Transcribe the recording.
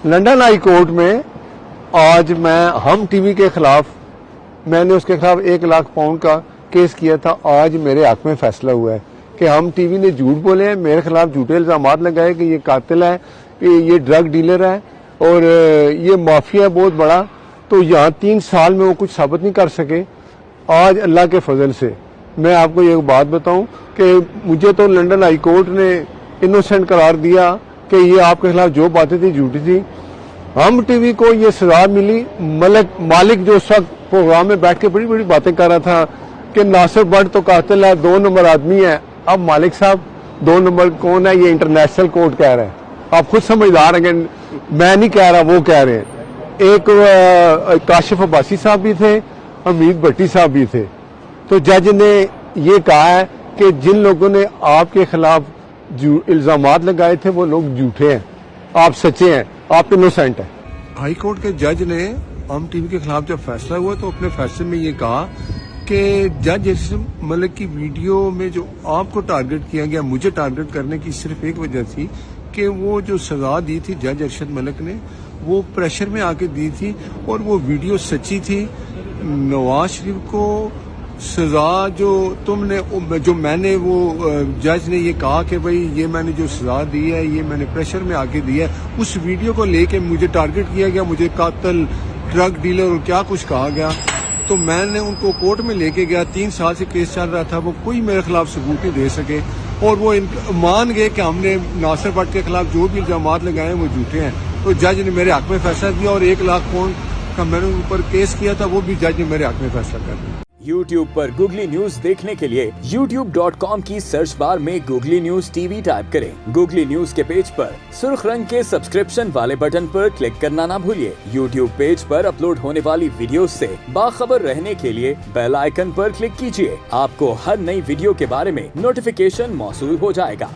London high court में आज मैं हम टीवी के खिलाफ, मैंने उसके खिलाफ 1 लाख पाउंड का केस किया था। आज मेरे हक में फैसला हुआ है कि हम टीवी ने झूठ बोले हैं, मेरे खिलाफ झूठे इल्जाम लगाए कि ये कातिल है, कि ये ड्रग डीलर है और ये माफिया है बहुत बड़ा। तो यहाँ 3 साल में वो कुछ साबित नहीं कर सके। आज अल्लाह के फजल से मैं आपको ये बात बताऊं कि मुझे तो लंदन हाई कोर्ट ने इनोसेंट करार दिया कि ये आपके खिलाफ जो बातें थी झूठी थी। हम टीवी को ये सजा मिली। मालिक जो उस वक्त प्रोग्राम में बैठ के बड़ी बड़ी बातें कर रहा था कि नासिर भट्ट तो कातिल है, 2 नंबर आदमी है। अब मालिक साहब 2 नंबर कौन है, ये इंटरनेशनल कोर्ट कह रहा है। आप खुद समझदार हैं, मैं नहीं कह रहा, वो कह रहे हैं। एक काशिफ अब्बासी साहब भी थे, हमीद भट्टी साहब भी थे। तो जज ने ये कहा है कि जिन लोगों ने आपके खिलाफ इल्जामात लगाए थे वो लोग झूठे हैं, आप सच्चे हैं, आप इनोसेंट हैं। हाई कोर्ट के जज ने हम टीवी के खिलाफ जब फैसला हुआ तो अपने फैसले में ये कहा कि जज अरशद मलिक की वीडियो में जो आपको टारगेट किया गया, मुझे टारगेट करने की सिर्फ एक वजह थी कि वो जो सजा दी थी जज अरशद मलिक ने, वो प्रेशर में आके दी थी और वो वीडियो सच्ची थी। नवाज शरीफ को सजा जो मैंने वो जज ने ये कहा कि भाई ये मैंने जो सजा दी है ये मैंने प्रेशर में आके दी है, उस वीडियो को लेके मुझे टारगेट किया गया, मुझे कातिल, ड्रग डीलर और क्या कुछ कहा गया। तो मैंने उनको कोर्ट में लेके गया, 3 साल से केस चल रहा था, वो कोई मेरे खिलाफ सबूत नहीं दे सके और वो मान गए कि हमने नासिर भट्ट के खिलाफ जो भी इल्जाम लगाए हैं वो झूठे हैं। तो जज ने मेरे हक में फैसला दिया और 1 लाख पाउंड का मैंने ऊपर केस किया था, वो भी जज ने मेरे हक में फैसला कर दिया। YouTube पर गूगली न्यूज देखने के लिए youtube.com की सर्च बार में गूगली न्यूज टीवी टाइप करें। गूगली न्यूज के पेज पर सुर्ख रंग के सब्सक्रिप्शन वाले बटन पर क्लिक करना ना भूलिए। YouTube पेज पर अपलोड होने वाली वीडियोस से बाखबर रहने के लिए बेल आइकन पर क्लिक कीजिए। आपको हर नई वीडियो के बारे में नोटिफिकेशन मौसूल हो जाएगा।